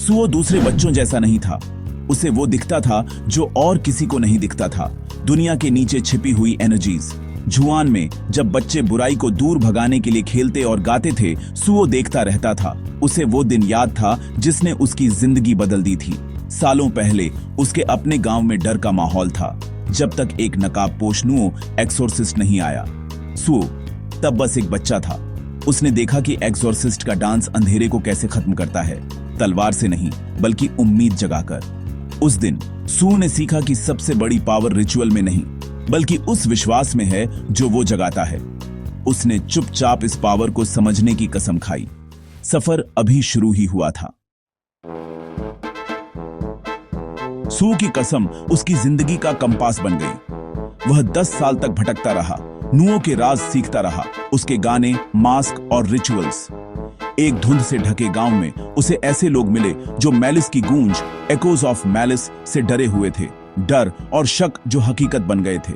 Suo दूसरे बच्चों जैसा नहीं था। उसे वो दिखता था जो और किसी को नहीं दिखता था, दुनिया के नीचे छिपी हुई एनर्जीज। जुआन में जब बच्चे बुराई को दूर भगाने के लिए खेलते और गाते थे, सुओ देखता रहता था। उसे वो दिन याद था जिसने उसकी जिंदगी बदल दी थी। सालों पहले उसके अपने गांव में डर का माहौल था, जब तक एक नकाबपोश नुओ एक्सोर्सिस्ट नहीं आया। सुओ तब बस एक बच्चा था। उसने देखा कि एक्सोर्सिस्ट का डांस अंधेरे को कैसे खत्म करता है, तलवार से नहीं बल्कि उम्मीद जगाकर। उस दिन सुओ ने सीखा कि सबसे बड़ी पावर रिचुअल में नहीं बल्कि उस विश्वास में है जो वो जगाता है। उसने चुपचाप इस पावर को समझने की कसम खाई। सफर अभी शुरू ही हुआ था। सुओ की कसम उसकी जिंदगी का कंपास बन गई। वह 10 साल तक भटकता रहा, नुओं के राज सीखता रहा, उसके गाने, मास्क और रिचुअल्स। एक धुंध से ढके गांव में उसे ऐसे लोग मिले जो मैलिस की गूंज, एकोज ऑफ मैलिस से डरे हुए थे, डर और शक जो हकीकत बन गए थे।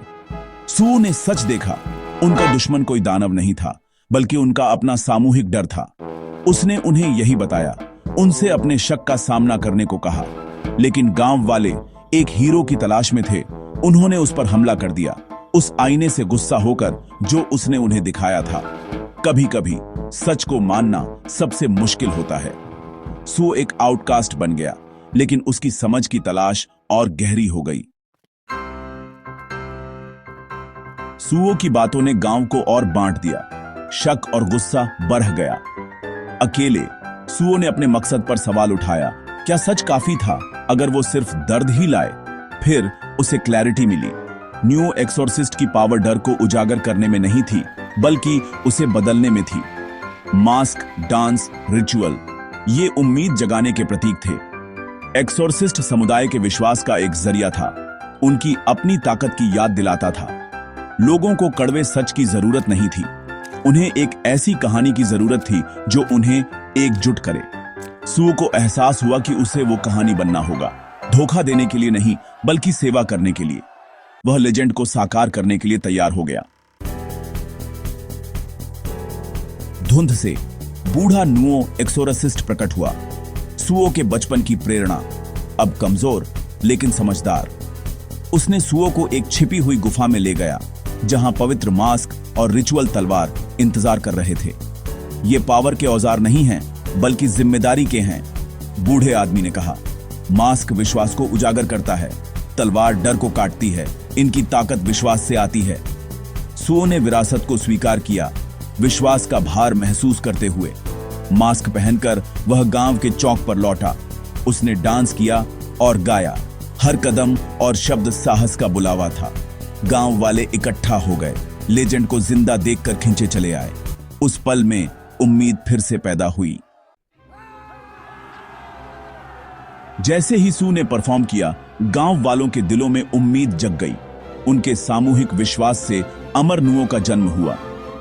सुओ ने सच देखा, उनका दुश्मन कोई दानव नहीं था बल्कि उनका अपना सामूहिक डर था। उसने उन्हें यही बताया, उनसे अपने शक का सामना करने को कहा। लेकिन गांव वाले एक हीरो की तलाश में थे। उन्होंने उस पर हमला कर दिया, उस आईने से गुस्सा होकर जो उसने उन्हें दिखाया था। कभी कभी सच को मानना सबसे मुश्किल होता है। सुओ एक आउटकास्ट बन गया, लेकिन उसकी समझ की तलाश और गहरी हो गई। सुओ की बातों ने गांव को और बांट दिया। शक और गुस्सा बढ़ गया। अकेले सुओ ने अपने मकसद पर सवाल उठाया, क्या सच काफी था अगर वो सिर्फ दर्द ही लाए? फिर उसे क्लैरिटी मिली। न्यू एक्सोर्सिस्ट की पावर डर को उजागर करने में नहीं थी बल्कि उसे बदलने में थी। मास्क, डांस, रिचुअल ये उम्मीद जगाने के प्रतीक थे। एक्सोर्सिस्ट समुदाय के विश्वास का एक जरिया था, उनकी अपनी ताकत की याद दिलाता था। लोगों को कड़वे सच की जरूरत नहीं थी, उन्हें एक ऐसी कहानी की जरूरत थी जो उन्हें एकजुट करे। सुओ को एहसास हुआ कि उसे वो कहानी बनना होगा, धोखा देने के लिए नहीं बल्कि सेवा करने के लिए। वह लेजेंड को साकार करने के लिए तैयार हो गया। धुंध से बूढ़ा नुओ एक्सोर्सिस्ट प्रकट हुआ। सुओ के बचपन की प्रेरणा, अब कमजोर लेकिन समझदार। उसने सुओ को एक छिपी हुई गुफा में ले गया, जहां पवित्र मास्क और रिचुअल तलवार इंतजार कर रहे थे। ये पावर के औजार नहीं हैं, बल्कि जिम्मेदारी के हैं, बूढ़े आदमी ने कहा। मास्क विश्वास को उजागर करता है, तलवार डर को काटती है, इनकी ताकत विश्वास से आती है। सुओ ने विरासत को स्वीकार किया, विश्वास का भार महसूस करते हुए। मास्क पहनकर वह गांव के चौक पर लौटा। उसने डांस किया और गाया। हर कदम और शब्द साहस का बुलावा था। गांव वाले इकट्ठा हो गए, लेजेंड को जिंदा देखकर खींचे चले आए। उस पल में उम्मीद फिर से पैदा हुई। जैसे ही सू ने परफॉर्म किया, गांव वालों के दिलों में उम्मीद जग गई। उनके सामूहिक विश्वास से अमर नुओं का जन्म हुआ,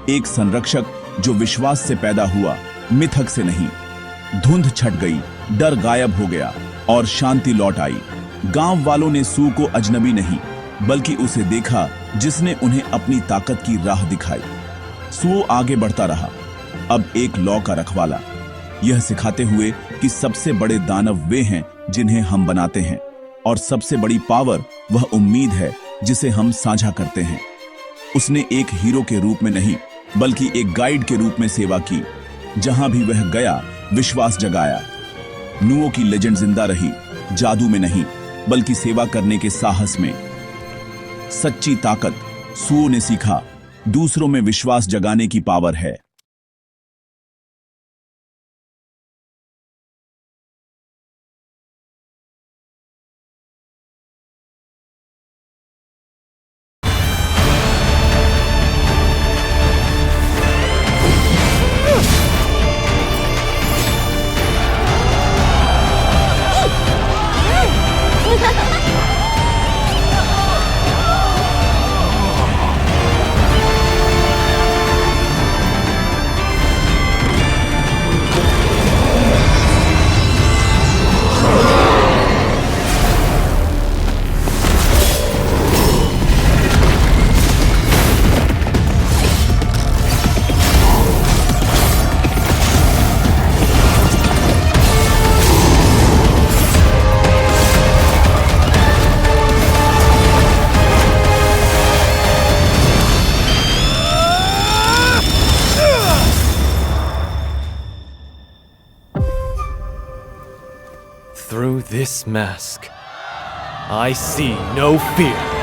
एक संरक्षक जो विश्वास से पैदा हुआ, मिथक से नहीं। धुंध छट गई, डर गायब हो गया और शांति लौट आई। गांव वालों ने सू को अजनबी नहीं बल्कि उसे देखा जिसने उन्हें अपनी ताकत की राह दिखाई। सू आगे बढ़ता रहा, अब एक लॉ का रखवाला, यह सिखाते हुए कि सबसे बड़े दानव वे हैं जिन्हें हम बनाते हैं, और सबसे बड़ी पावर वह उम्मीद है जिसे हम साझा करते हैं। उसने एक हीरो के रूप में नहीं बल्कि एक गाइड के रूप में सेवा की। जहां भी वह गया, विश्वास जगाया। नुओं की लेजेंड जिंदा रही, जादू में नहीं बल्कि सेवा करने के साहस में। सच्ची ताकत, सुओ ने सीखा, दूसरों में विश्वास जगाने की पावर है। Through this mask, I see no fear.